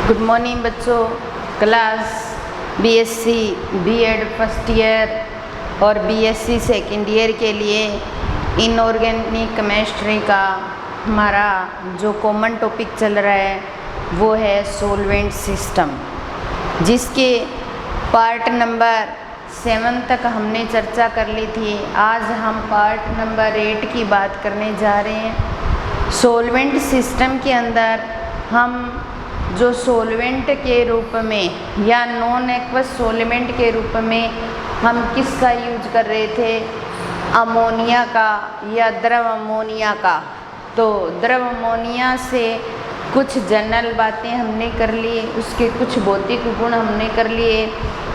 Good morning बच्चों। Class BSc BEd first year और BSc second year के लिए इनऑर्गेनिक केमिस्ट्री का हमारा जो कॉमन टॉपिक चल रहा है वो है सॉल्वेंट सिस्टम, जिसके पार्ट नंबर 7 तक हमने चर्चा कर ली थी। आज हम पार्ट नंबर 8 की बात करने जा रहे हैं। सॉल्वेंट सिस्टम के अंदर हम जो सॉल्वेंट के रूप में या नॉन एक्वस सॉल्वेंट के रूप में हम किसका यूज कर रहे थे, अमोनिया का या द्रव अमोनिया का। तो द्रव अमोनिया से कुछ जनरल बातें हमने कर ली, उसके कुछ भौतिक गुण हमने कर लिए।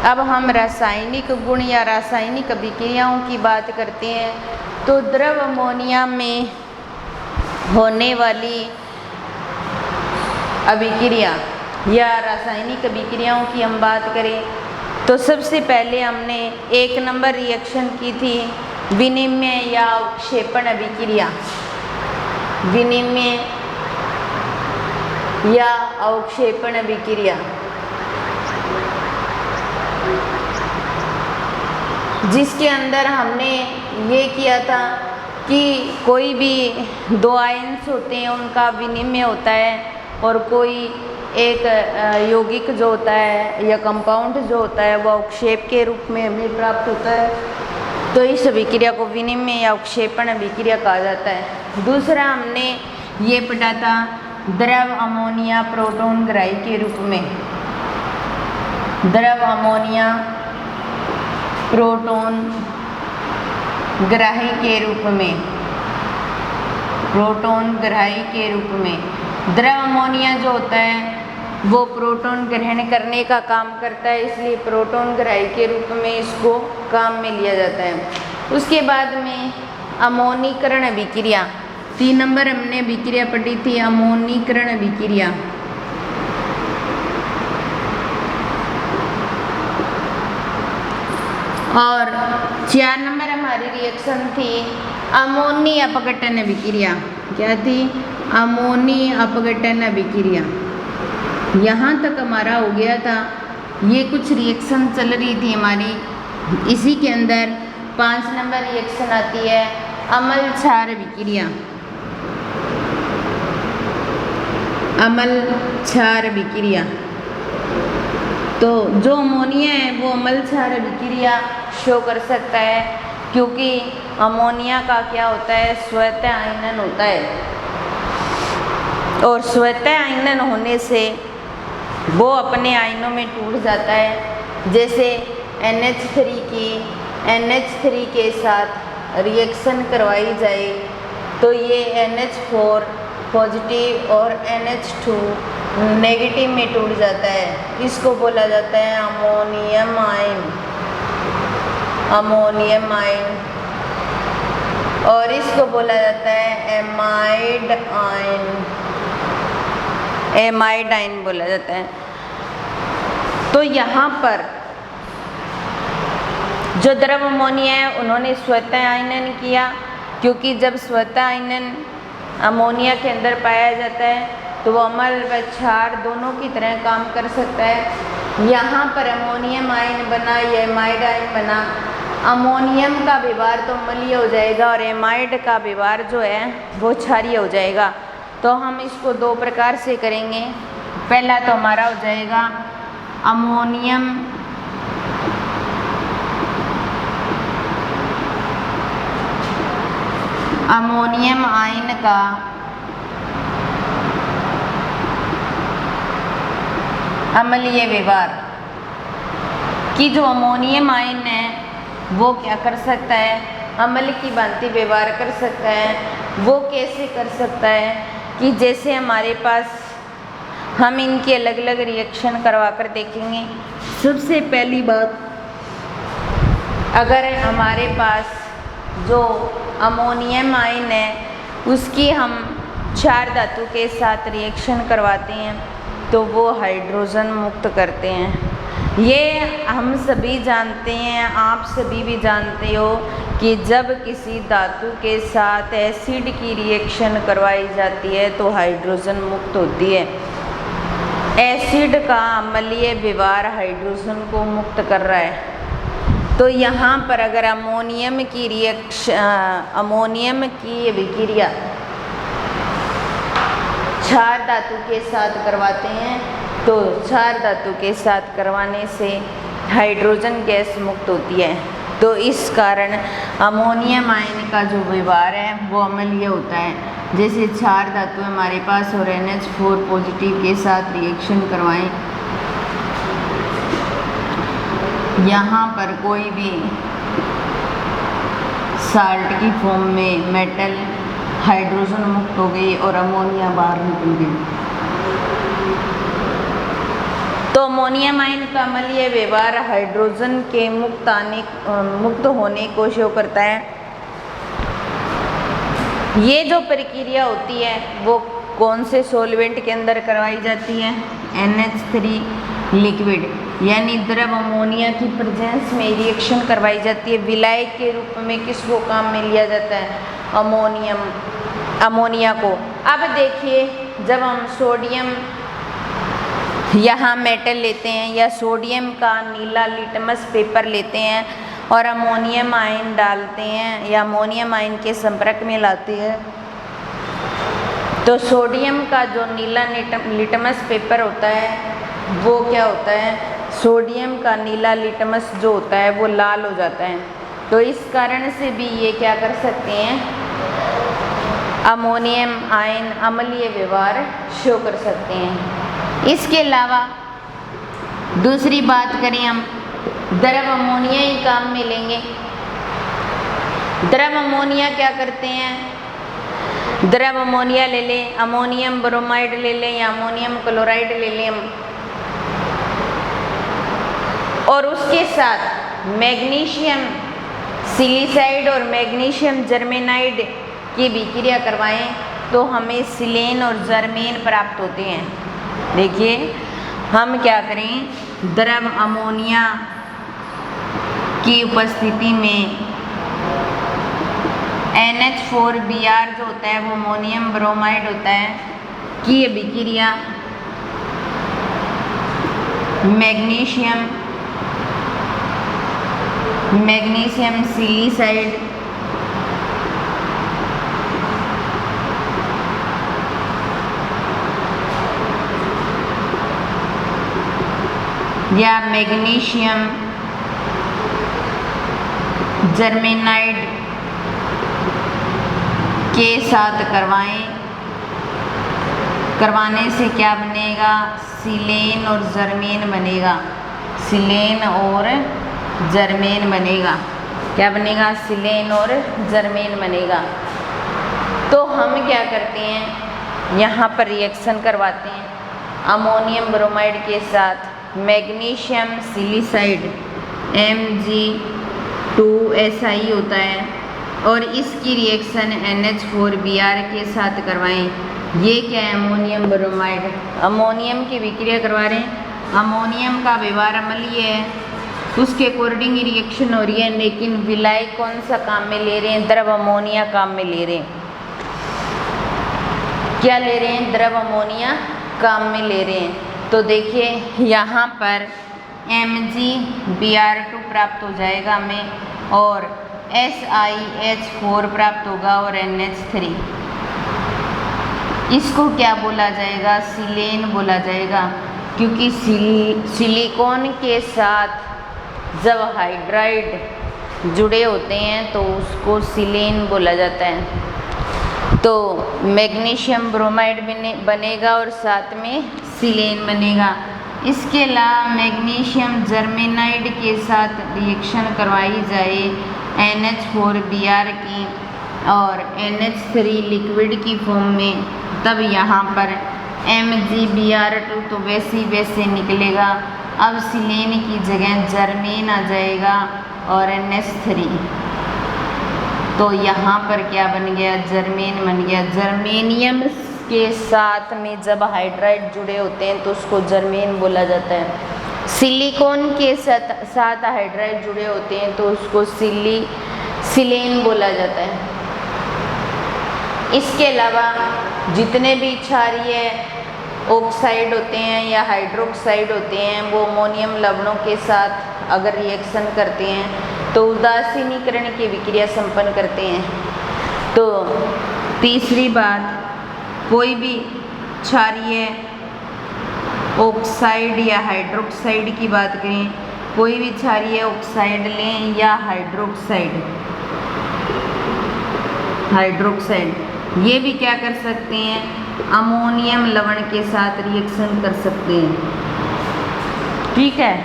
अब हम रासायनिक गुण या रासायनिक अभिक्रियाओं की बात करते हैं। तो द्रव अमोनिया में होने वाली अभिक्रिया या रासायनिक अभिक्रियाओं की हम बात करें तो सबसे पहले हमने 1 नंबर रिएक्शन की थी विनिमय या अवक्षेपण अभिक्रिया। विनिमय या अवक्षेपण अभिक्रिया, जिसके अंदर हमने ये किया था कि कोई भी दो आयन्स होते हैं उनका विनिमय होता है और कोई एक यौगिक जो होता है या कंपाउंड जो होता है वो अवक्षेप के रूप में हमें प्राप्त होता है। तो इस अभिक्रिया को विनिमय या अवक्षेपण अभिक्रिया कहा जाता है। दूसरा हमने ये पढ़ा था द्रव अमोनिया प्रोटॉन ग्राही के रूप में। द्रव अमोनिया प्रोटॉन ग्राही के रूप में, प्रोटॉन ग्राही के रूप में। द्रव अमोनिया जो होता है वो प्रोटॉन ग्रहण करने का काम करता है, इसलिए प्रोटॉन ग्राही के रूप में इसको काम में लिया जाता है। उसके बाद में अमोनीकरण अभिक्रिया, 3 नंबर हमने अभिक्रिया पढ़ी थी अमोनीकरण अभिक्रिया। और 4 नंबर हमारी रिएक्शन थी अमोनी अपघटन अभिक्रिया। क्या थी? अमोनी अपघटन अभिक्रिया। यहाँ तक हमारा हो गया था। ये कुछ रिएक्शन चल रही थी हमारी। इसी के अंदर 5 नंबर रिएक्शन आती है अम्ल क्षार अभिक्रिया। अम्ल क्षार अभिक्रिया। तो जो अमोनिया है वो अम्ल क्षार अभिक्रिया शो कर सकता है, क्योंकि अमोनिया का क्या होता है, स्वतः आयनन होता है और स्वतः आयनन होने से वो अपने आयनों में टूट जाता है। जैसे NH3 की NH3 के साथ रिएक्शन करवाई जाए तो ये NH4 पॉजिटिव और NH2 नेगेटिव में टूट जाता है। इसको बोला जाता है अमोनियम आयन, अमोनियम आयन। और इसको बोला जाता है एमाइड आयन, एमाइड आयन बोला जाता है। तो यहाँ पर जो द्रव अमोनिया है उन्होंने स्वतः आयनन किया, क्योंकि जब स्वतः आयनन अमोनिया के अंदर पाया जाता है तो वो अम्ल व क्षार दोनों की तरह काम कर सकता है। यहाँ पर अमोनियम आयन बना या एमाइड आयन बना। अमोनियम का व्यवहार तो अम्लीय हो जाएगा और एमाइड का व्यवहार जो है वो क्षारीय हो जाएगा। तो हम इसको 2 प्रकार से करेंगे। पहला तो हमारा हो जाएगा अमोनियम अमोनियम आयन का अम्लीय व्यवहार, कि जो अमोनियम आयन है वो क्या कर सकता है, अम्ल की भांति व्यवहार कर सकता है। वो कैसे कर सकता है कि जैसे हमारे पास हम इनकी अलग अलग रिएक्शन करवा कर देखेंगे। सबसे पहली बात, अगर हमारे पास जो अमोनियम आयन है उसकी हम क्षार धातु के साथ रिएक्शन करवाते हैं तो वो हाइड्रोजन मुक्त करते हैं। ये हम सभी जानते हैं, आप सभी भी जानते हो कि जब किसी धातु के साथ एसिड की रिएक्शन करवाई जाती है तो हाइड्रोजन मुक्त होती है। एसिड का अम्लीय व्यवहार हाइड्रोजन को मुक्त कर रहा है। तो यहाँ पर अगर अमोनियम की विक्रिया क्षार धातु के साथ करवाते हैं तो क्षार धातु के साथ करवाने से हाइड्रोजन गैस मुक्त होती है। तो इस कारण अमोनियम आयन का जो व्यवहार है वो अम्लीय होता है। जैसे क्षार धातु हमारे पास और NH4 पॉजिटिव के साथ रिएक्शन करवाएं, यहाँ पर कोई भी साल्ट की फॉर्म में मेटल हाइड्रोजन मुक्त हो गई और अमोनिया बाहर निकल गई। तो अमोनियम आयन का अम्लीय व्यवहार हाइड्रोजन के मुक्त होने को शो करता है। ये जो प्रक्रिया होती है वो कौन से सॉल्वेंट के अंदर करवाई जाती है? NH3 लिक्विड यानी द्रव अमोनिया की प्रेजेंस में रिएक्शन करवाई जाती है। विलायक के रूप में किसको काम में लिया जाता है? अमोनिया को। अब देखिए, जब हम सोडियम यहाँ मेटल लेते हैं या सोडियम का नीला लिटमस पेपर लेते हैं और अमोनियम आयन डालते हैं या अमोनियम आयन के संपर्क में लाते हैं, तो सोडियम का जो नीला लिटमस पेपर होता है वो क्या होता है? सोडियम का नीला लिटमस जो होता है वो लाल हो जाता है। तो इस कारण से भी ये क्या कर सकते हैं? अमोनियम आयन अम्लीय व्यवहार शो कर सकते हैं। इसके अलावा दूसरी बात करें हम, द्रव अमोनिया ही काम में लेंगे। द्रव अमोनिया क्या करते हैं? द्रव अमोनिया ले लें, अमोनियम ब्रोमाइड ले लें या अमोनियम क्लोराइड ले लें हम, और उसके साथ मैग्नीशियम सिलिसाइड और मैग्नीशियम जर्मेनाइड की विक्रिया करवाएं तो हमें सिलेन और जर्मेन प्राप्त होते हैं। देखिए, हम क्या करें? द्रव अमोनिया की उपस्थिति में NH4Br जो होता है वो अमोनियम ब्रोमाइड होता है कि ये विक्रिया मैग्नीशियम सिलिसाइड या मैग्नीशियम जर्मेनाइड के साथ करवाने से क्या बनेगा? सिलेन और जर्मेन बनेगा। सिलेन और जर्मेन बनेगा। क्या बनेगा? सिलेन और जर्मेन बनेगा। तो हम क्या करते हैं? यहाँ पर रिएक्शन करवाते हैं अमोनियम ब्रोमाइड के साथ मैग्नीशियम सिलिसाइड Mg2Si होता है और इसकी रिएक्शन NH4Br के साथ करवाएं। ये क्या है? Ammonium bromide. अमोनियम की विक्रिया करवा रहे हैं। अमोनियम का व्यवहार अम्लीय है, उसके अकॉर्डिंग रिएक्शन हो रही है, लेकिन विलायक कौन सा काम में ले रहे हैं? द्रव अमोनिया काम में ले रहे हैं। क्या ले रहे हैं? द्रव अमोनिया काम में ले रहे हैं। तो देखिए, यहाँ पर MgBr2 प्राप्त हो जाएगा हमें और SiH4 प्राप्त होगा और NH3। इसको क्या बोला जाएगा? सिलेन बोला जाएगा, क्योंकि सिलिकॉन के साथ जब हाइड्राइड जुड़े होते हैं तो उसको सिलेन बोला जाता है। तो मैग्नीशियम ब्रोमाइड बनेगा और साथ में सिलेन बनेगा। इसके अलावा मैग्नीशियम जर्मेनाइड के साथ रिएक्शन करवाई जाए NH4Br की और NH3 लिक्विड की फॉर्म में, तब यहाँ पर MgBr2 तो वैसे निकलेगा। अब सिलेन की जगह जर्मेन आ जाएगा और NH3, तो यहाँ पर क्या बन गया? जर्मेन बन गया। जर्मेनियम के साथ में जब हाइड्राइड जुड़े होते हैं तो उसको जर्मेन बोला जाता है। सिलिकॉन के साथ हाइड्राइड जुड़े होते हैं तो उसको सिलेन बोला जाता है। इसके अलावा जितने भी क्षारीय ऑक्साइड होते हैं या हाइड्रोक्साइड होते हैं, वो अमोनियम लवणों के साथ अगर रिएक्शन करते हैं तो उदासीनीकरण की विक्रिया संपन्न करते हैं। तो तीसरी बात, कोई भी क्षारीय ऑक्साइड या हाइड्रोक्साइड की बात करें, कोई भी क्षारीय ऑक्साइड लें या हाइड्रोक्साइड, ये भी क्या कर सकते हैं, अमोनियम लवण के साथ रिएक्शन कर सकते हैं। ठीक है,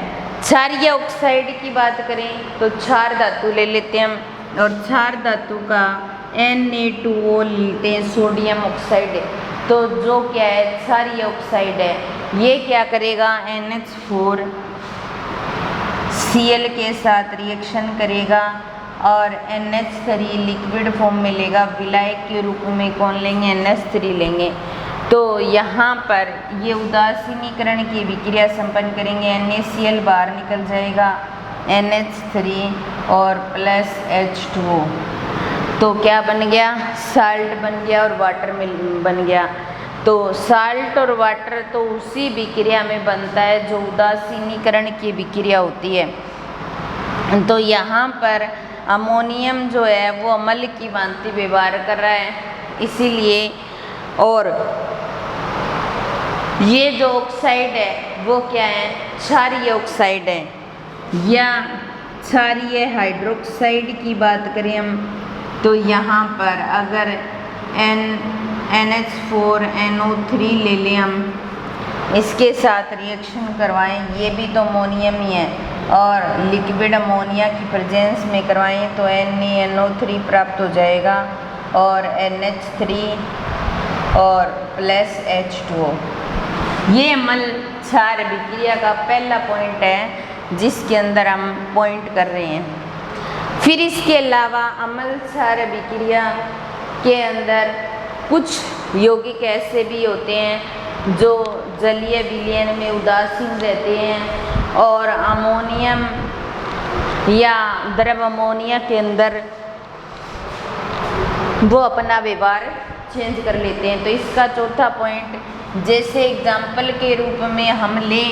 क्षारीय ऑक्साइड की बात करें तो क्षार धातु ले लेते हैं हम, और क्षार धातु का Na2O लेते हैं, सोडियम ऑक्साइड है। तो जो क्या है, क्षारीय ऑक्साइड है, ये क्या करेगा, NH4 Cl के साथ रिएक्शन करेगा और NH3 लिक्विड फॉर्म में लेगा, विलायक के रूप में कौन लेंगे, NH3 लेंगे। तो यहाँ पर ये उदासीनीकरण की विक्रिया संपन्न करेंगे, NaCl बाहर निकल जाएगा, NH3 और प्लस H2O, तो क्या बन गया, साल्ट बन गया और वाटर बन गया। तो साल्ट और वाटर तो उसी विक्रिया में बनता है जो उदासीनीकरण की विक्रिया होती है। तो यहाँ पर अमोनियम जो है वो अम्ल की भांति व्यवहार कर रहा है, इसीलिए, और ये जो ऑक्साइड है वो क्या है, क्षारीय ऑक्साइड है। या क्षारीय हाइड्रोक्साइड की बात करें हम, तो यहाँ पर अगर NH4NO3 ले लें हम, इसके साथ रिएक्शन करवाएं, ये भी तो अमोनियम ही है, और लिक्विड अमोनिया की प्रेजेंस में करवाएं तो NaNO3 प्राप्त हो जाएगा और NH3 और प्लस H2O। ये अम्ल क्षार विक्रिया का पहला पॉइंट है जिसके अंदर हम पॉइंट कर रहे हैं। फिर इसके अलावा अम्ल क्षार विक्रिया के अंदर कुछ यौगिक ऐसे भी होते हैं जो जलीय विलयन में उदासीन रहते हैं और अमोनियम या द्रव अमोनिया के अंदर वो अपना व्यवहार चेंज कर लेते हैं। तो इसका चौथा पॉइंट, जैसे एग्जाम्पल के रूप में हम लें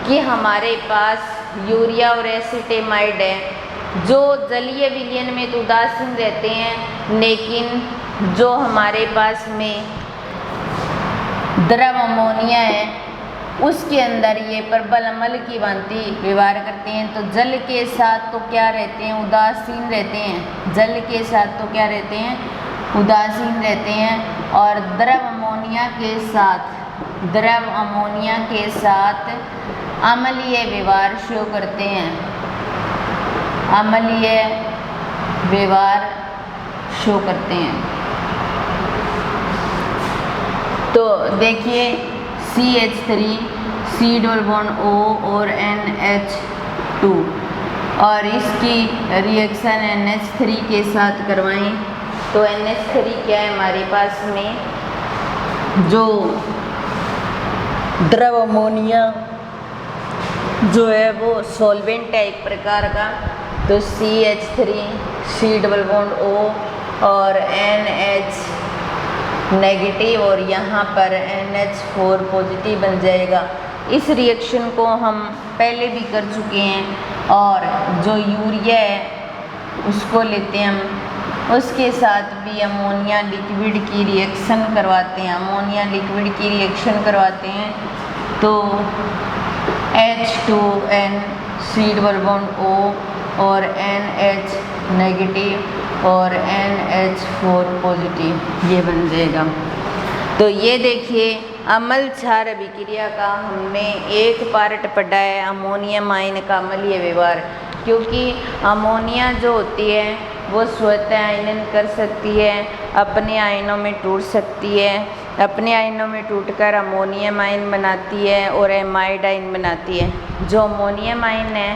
कि हमारे पास यूरिया और एसिटेमाइड है, जो जलीय विलयन में तो उदासीन रहते हैं, लेकिन जो हमारे पास में द्रव अमोनिया है उसके अंदर ये प्रबल अम्ल की भांति व्यवहार करते हैं। तो जल के साथ तो क्या रहते हैं, उदासीन रहते हैं, जल के साथ तो क्या रहते हैं, उदासीन रहते हैं, और द्रव अमोनिया के साथ अम्लीय व्यवहार शो करते हैं, अम्लीय व्यवहार शो करते हैं। तो देखिए CH3 C double bond O और NH2, और इसकी रिएक्शन NH3 के साथ करवाएं तो NH3 क्या है हमारे पास में, जो द्रव अमोनिया जो है वो सॉल्वेंट है एक प्रकार का। तो CH3 C double bond O और NH नेगेटिव और यहाँ पर NH4 पॉजिटिव बन जाएगा। इस रिएक्शन को हम पहले भी कर चुके हैं, और जो यूरिया है उसको लेते हैं हम, उसके साथ भी अमोनिया लिक्विड की रिएक्शन करवाते हैं, अमोनिया लिक्विड की रिएक्शन करवाते हैं। तो H2N C double bond O और NH नेगेटिव और NH4 पॉजिटिव, ये बन जाएगा। तो ये देखिए अम्ल क्षार विक्रिया का हमने एक पार्ट पढ़ा है, अमोनियम आयन का अम्लीय व्यवहार। क्योंकि अमोनिया जो होती है वो स्वतः आयनन कर सकती है, अपने आयनों में टूट सकती है, अपने आयनों में टूटकर अमोनियम आयन बनाती है और एमाइड आयन बनाती है। जो अमोनियम आयन है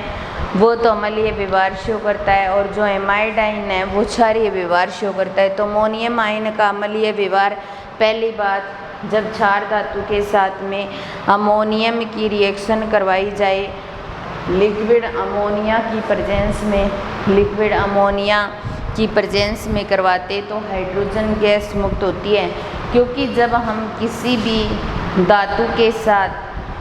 वो तो अम्लीय व्यवहार शो करता है, और जो एमाइड आयन है वो क्षारीय व्यवहार शो करता है। तो अमोनियम आयन का अम्लीय व्यवहार, पहली बात, जब क्षार धातु के साथ में अमोनियम की रिएक्शन करवाई जाए लिक्विड अमोनिया की प्रेजेंस में करवाते तो हाइड्रोजन गैस मुक्त होती है। क्योंकि जब हम किसी भी धातु के साथ,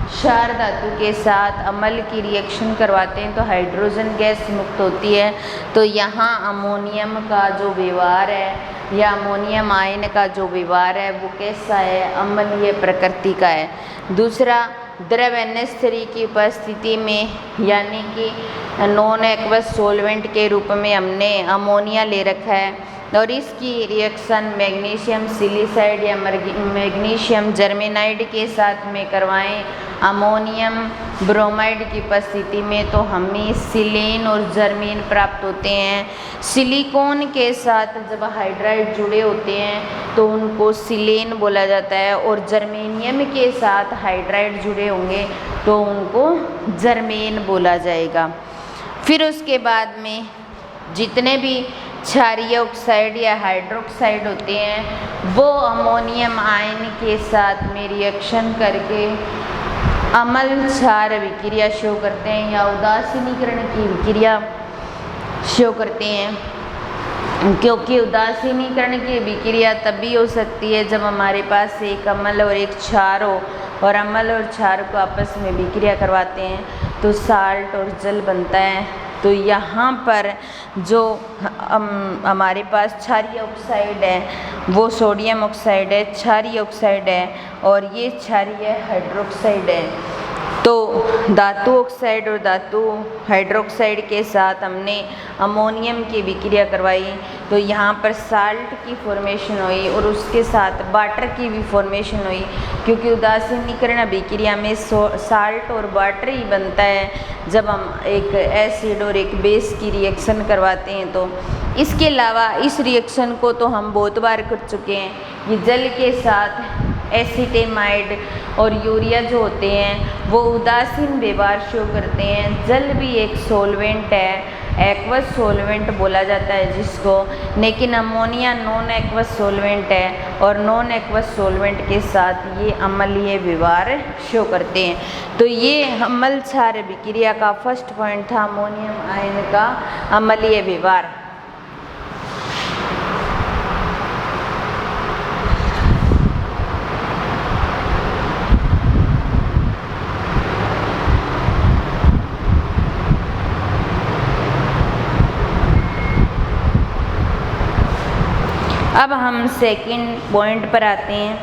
क्षार धातु के साथ अम्ल की रिएक्शन करवाते हैं तो हाइड्रोजन गैस मुक्त होती है। तो यहाँ अमोनियम का जो व्यवहार है या अमोनियम आयन का जो व्यवहार है वो कैसा है, अम्लीय प्रकृति का है। दूसरा, द्रव NH3 की उपस्थिति में यानी कि नॉन एक्वस सोलवेंट के रूप में हमने अमोनिया ले रखा है और इसकी रिएक्शन मैग्नीशियम सिलिसाइड या मैग्नीशियम जर्मेनाइड के साथ में करवाएं अमोनियम ब्रोमाइड की उपस्थिति में, तो हमें सिलेन और जर्मीन प्राप्त होते हैं। सिलिकॉन के साथ जब हाइड्राइड जुड़े होते हैं तो उनको सिलेन बोला जाता है और जर्मेनियम के साथ हाइड्राइड जुड़े होंगे तो उनको जर्मेन बोला जाएगा। फिर उसके बाद में जितने भी क्षारीय ऑक्साइड या हाइड्रोक्साइड होते हैं वो अमोनियम आयन के साथ में रिएक्शन करके अम्ल क्षार विक्रिया शो करते हैं या उदासीनीकरण की विक्रिया शो करते हैं, क्योंकि उदासीनीकरण की विक्रिया तभी हो सकती है जब हमारे पास एक अम्ल और एक क्षार हो और अम्ल और क्षार को आपस में विक्रिया करवाते हैं तो साल्ट और जल बनता है। तो यहाँ पर जो हमारे पास क्षारीय ऑक्साइड है वो सोडियम ऑक्साइड है, क्षारीय ऑक्साइड है और ये क्षारीय हाइड्रोक्साइड है। तो धातु ऑक्साइड और धातु हाइड्रोक्साइड के साथ हमने अमोनियम की विक्रिया करवाई तो यहाँ पर साल्ट की फॉर्मेशन हुई और उसके साथ वाटर की भी फॉर्मेशन हुई, क्योंकि उदासीनीकरण अभिक्रिया में साल्ट और वाटर ही बनता है जब हम एक एसिड और एक बेस की रिएक्शन करवाते हैं। तो इसके अलावा इस रिएक्शन को तो हम बहुत बार कर चुके हैं। ये जल के साथ एसिटेमाइड और यूरिया जो होते हैं वो उदासीन व्यवहार शो करते हैं। जल भी एक सोलवेंट है, एक्वस सोलवेंट बोला जाता है जिसको, लेकिन अमोनिया नॉन एक्वस सोलवेंट है और नॉन एक्वस सोलवेंट के साथ ये अम्लीय व्यवहार शो करते हैं। तो ये अम्ल क्षार विक्रिया का फर्स्ट पॉइंट था, अमोनियम आयन का अम्लीय व्यवहार। अब हम सेकंड पॉइंट पर आते हैं,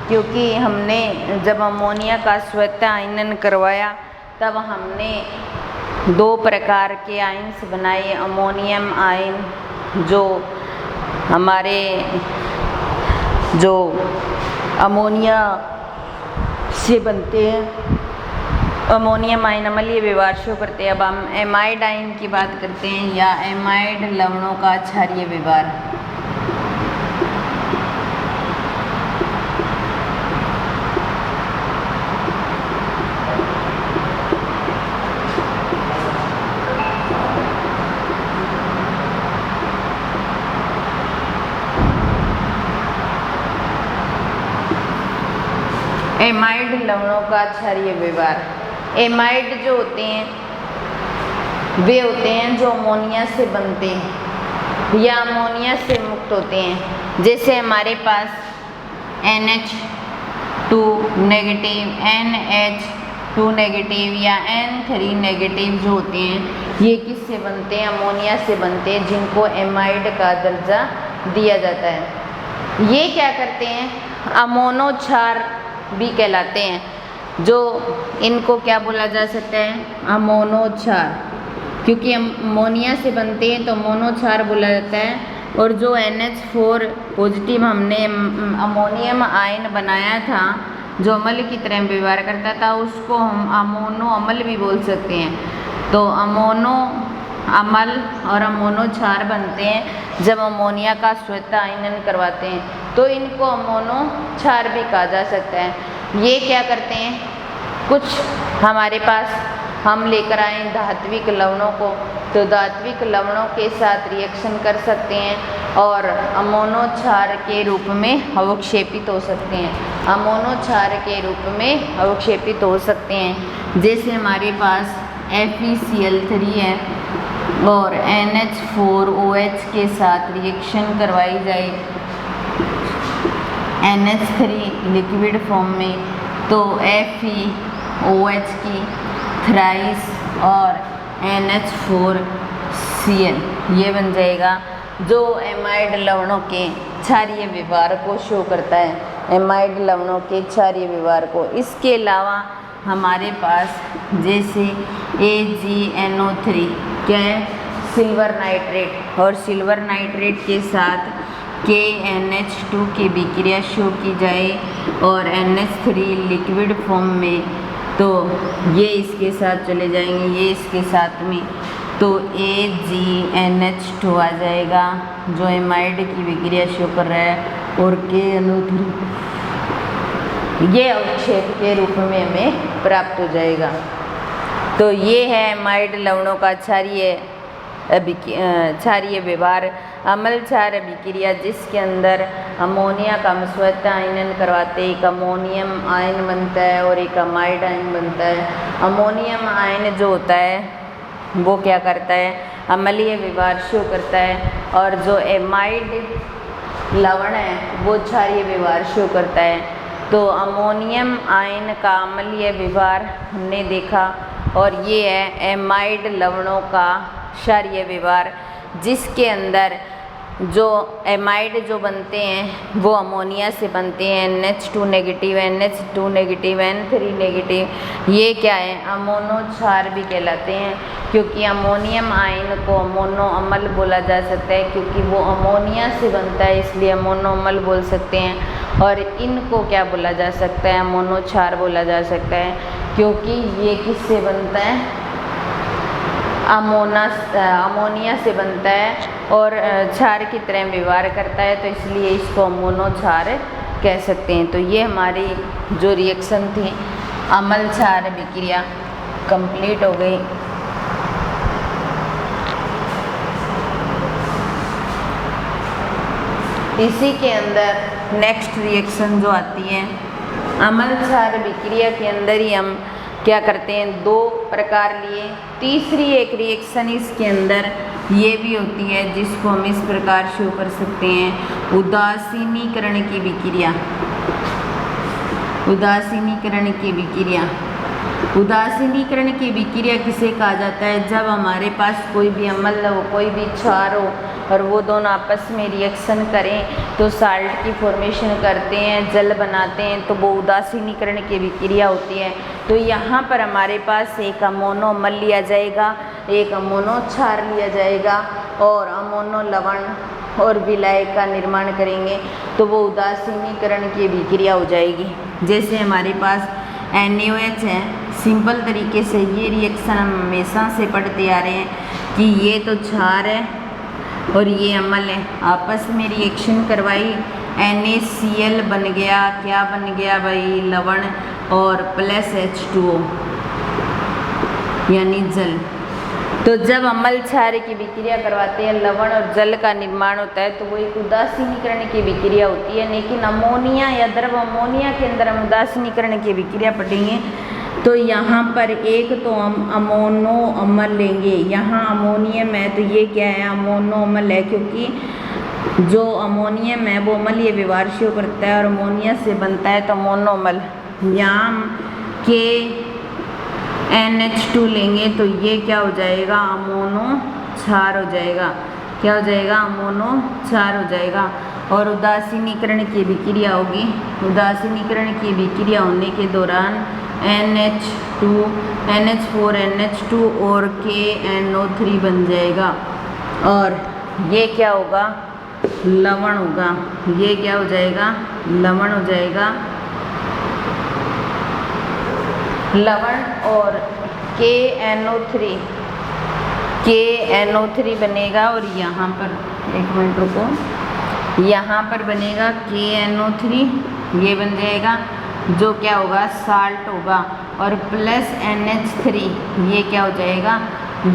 क्योंकि हमने जब अमोनिया का स्वतः आयनन करवाया तब हमने दो प्रकार के आयन्स बनाए। अमोनियम आयन जो हमारे जो अमोनिया से बनते हैं, अमोनियम आयन अम्लीय व्यवहार शो करते हैं। अब हम एमाइड आयन की बात करते हैं या एमाइड लवणों का क्षारीय व्यवहार। एमाइड लवणों का क्षारीय व्यवहार। एमाइड जो होते हैं वे होते हैं जो अमोनिया से बनते हैं या अमोनिया से मुक्त होते हैं। जैसे हमारे पास NH2 नेगेटिव, NH2 नेगेटिव या N3 नेगेटिव जो होते हैं ये किससे बनते हैं, अमोनिया से बनते हैं, जिनको एमाइड का दर्जा दिया जाता है। ये क्या करते हैं, अमोनो-क्षार भी कहलाते हैं। जो इनको क्या बोला जा सकता है, अमोनो-क्षार, क्योंकि अमोनिया से बनते हैं तो अमोनो-क्षार बोला जाता है। और जो NH4 पॉजिटिव हमने अमोनियम आयन बनाया था जो अम्ल की तरह व्यवहार करता था उसको हम अमोनो अम्ल भी बोल सकते हैं। तो अमोनो अम्ल और अमोनो-क्षार बनते हैं जब अमोनिया का स्वतः आयनन करवाते हैं, तो इनको अमोनो-क्षार भी कहा जा सकता है। ये क्या करते हैं, कुछ हमारे पास हम लेकर आए धात्विक लवणों को, तो धात्विक लवणों के साथ रिएक्शन कर सकते हैं और अमोनो-क्षार के रूप में अवक्षेपित हो सकते हैं। अमोनो-क्षार के रूप में अवक्षेपित हो सकते हैं। जैसे हमारे पास FeCl3 है और NH4OH के साथ रिएक्शन करवाई जाए NH3 लिक्विड फॉर्म में, तो FeOH की थ्राइस और NH4Cl ये बन जाएगा, जो एमाइड लवणों के क्षारीय व्यवहार को शो करता है, एमाइड लवणों के क्षारीय व्यवहार को। इसके अलावा हमारे पास जैसे AgNO3 क्या है, सिल्वर नाइट्रेट, और सिल्वर नाइट्रेट के साथ KNH2 की विक्रिया शो की जाए और NH3 लिक्विड फॉर्म में, तो ये इसके साथ चले जाएंगे, ये इसके साथ में, तो AgNH2 आ जाएगा जो एमाइड की विक्रिया शो कर रहा है, और KNO3 ये अवक्षेप के रूप में हमें प्राप्त हो जाएगा। तो ये है एमाइड लवणों का क्षारीय व्यवहार, अम्ल क्षार अभिक्रिया, जिसके अंदर अमोनिया का हम स्वतः आयनन करवाते हैं, एक अमोनियम आयन बनता है और एक अमाइड आयन बनता है। अमोनियम आयन जो होता है वो क्या करता है, अम्लीय व्यवहार शो करता है, और जो एमाइड लवण है वो क्षारीय व्यवहार शो करता है। तो अमोनियम आयन का अम्लीय व्यवहार हमने देखा, और ये है एमाइड लवणों का क्षारीय व्यवहार, जिसके अंदर जो एमाइड जो बनते हैं वो अमोनिया से बनते हैं, NH2 negative, NH2 negative, N3 negative, ये क्या है, अमोनो क्षार भी कहलाते हैं, क्योंकि अमोनियम आयन को अमोनो अम्ल बोला जा सकता है, क्योंकि वो अमोनिया से बनता है इसलिए अमोनो अम्ल बोल सकते हैं। और इनको क्या बोला जा सकता है, अमोनो क्षार बोला जा सकता है, क्योंकि ये किससे बनता है, अमोनिया से बनता है और क्षार की तरह व्यवहार करता है, तो इसलिए इसको अमोनो क्षार कह सकते हैं। तो ये हमारी जो रिएक्शन थी अम्ल क्षार विक्रिया कंप्लीट हो गई। इसी के अंदर नेक्स्ट रिएक्शन जो आती है अम्ल क्षार विक्रिया के अंदर ही हम क्या करते हैं, दो प्रकार लिए, तीसरी एक रिएक्शन इसके अंदर ये भी होती है जिसको हम इस प्रकार शो कर सकते हैं, उदासीनीकरण की विक्रिया। उदासीनीकरण की विक्रिया, उदासीनीकरण की विक्रिया किसे कहा जाता है, जब हमारे पास कोई भी अम्ल हो, कोई भी क्षार हो, और वो दोनों आपस में रिएक्शन करें तो साल्ट की फॉर्मेशन करते हैं, जल बनाते हैं, तो वो उदासीनीकरण की विक्रिया होती है। तो यहाँ पर हमारे पास एक अमोनो अम्ल लिया जाएगा, एक अमोनो क्षार लिया जाएगा, और अमोनो लवण और विलायक का निर्माण करेंगे, तो वो उदासीनीकरण की विक्रिया हो जाएगी। जैसे हमारे पास NaOH है, सिंपल तरीके से ये रिएक्शन हम हमेशा से पढ़ते आ रहे हैं कि ये तो क्षार है और ये अम्ल है, आपस में रिएक्शन करवाई, NaCl बन गया, क्या बन गया भाई, लवण, और प्लस H2O यानी जल। तो जब अम्ल क्षार की विक्रिया करवाते हैं, लवण और जल का निर्माण होता है, तो वो एक उदासीनीकरण की विक्रिया होती है। लेकिन अमोनिया या द्रव अमोनिया के अंदर हम उदासीनीकरण की विक्रिया पढ़ेंगे, तो यहाँ पर एक तो हम अमोनो अम्ल लेंगे, यहाँ अमोनियम है तो ये क्या है, अमोनो अम्ल है, क्योंकि जो अमोनियम है वो अम्लीय व्यवहार शो करता है और अमोनिया से बनता है, तो अमोनो अम्ल। यहाँ KNH2 लेंगे तो ये क्या हो जाएगा, अमोनो क्षार हो जाएगा, क्या हो जाएगा, अमोनो क्षार हो जाएगा। और उदासीनीकरण की विक्रिया होगी, उदासीनीकरण की विक्रिया होने के दौरान NH2, NH4, NH2 और KNO3 बन जाएगा, और ये क्या होगा, लवण होगा, ये क्या हो जाएगा, लवण हो जाएगा, लवण। और KNO3 बनेगा, और यहाँ पर एक मिनट रुको, यहाँ पर बनेगा KNO3, ये बन जाएगा, जो क्या होगा, साल्ट होगा, और प्लस NH3 ये क्या हो जाएगा,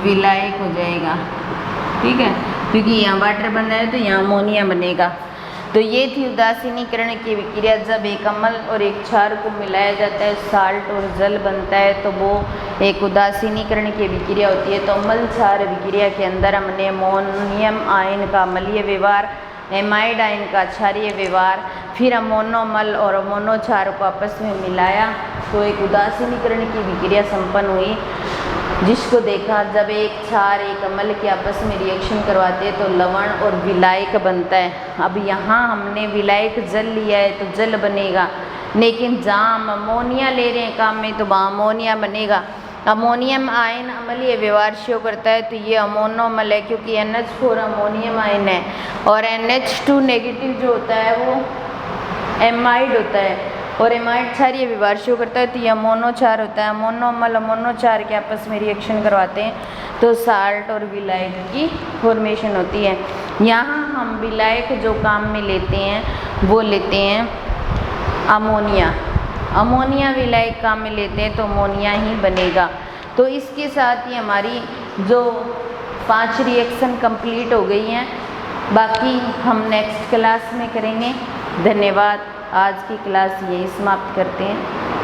विलायक हो जाएगा, ठीक है, क्योंकि यहाँ वाटर बन रहा है तो यहाँ अमोनिया बनेगा। तो ये थी उदासीनीकरण की विक्रिया, जब एक अम्ल और एक क्षार को मिलाया जाता है, साल्ट और जल बनता है, तो वो एक उदासीनीकरण की विक्रिया होती है। तो अम्ल क्षार विक्रिया के अंदर हमने अमोनियम आयन का अम्लीय व्यवहार एमाइड आयन का क्षारीय व्यवहार, फिर अमोनोमल और अमोनोक्षार को आपस में मिलाया तो एक उदासीनीकरण की विक्रिया संपन्न हुई, जिसको देखा जब एक क्षार एक अम्ल के आपस में रिएक्शन करवाते हैं तो लवण और विलायक बनता है। अब यहाँ हमने विलायक जल लिया है तो जल बनेगा, लेकिन जहाँ हम अमोनिया ले रहे हैं काम में तो वहाँ अमोनिया बनेगा। अमोनियम आयन अम्लीय व्यवहार शो करता है तो ये अमोनोमल है, क्योंकि NH4 अमोनियम आयन है और NH2 नेगेटिव जो होता है वो एमाइड होता है और एमाइड क्षारीय व्यवहार शो करता है तो ये अमोनोक्षार होता है। अमोनोमल अमोनोक्षार के आपस में रिएक्शन करवाते हैं तो साल्ट और विलायक की फॉर्मेशन होती है। यहाँ हम विलायक जो काम में लेते हैं वो लेते हैं अमोनिया। अमोनिया विलायक काम में लेते हैं तो अमोनिया ही बनेगा। तो इसके साथ ही हमारी जो 5 रिएक्शन कंप्लीट हो गई हैं, बाकी हम नेक्स्ट क्लास में करेंगे। धन्यवाद। आज की क्लास यही समाप्त करते हैं।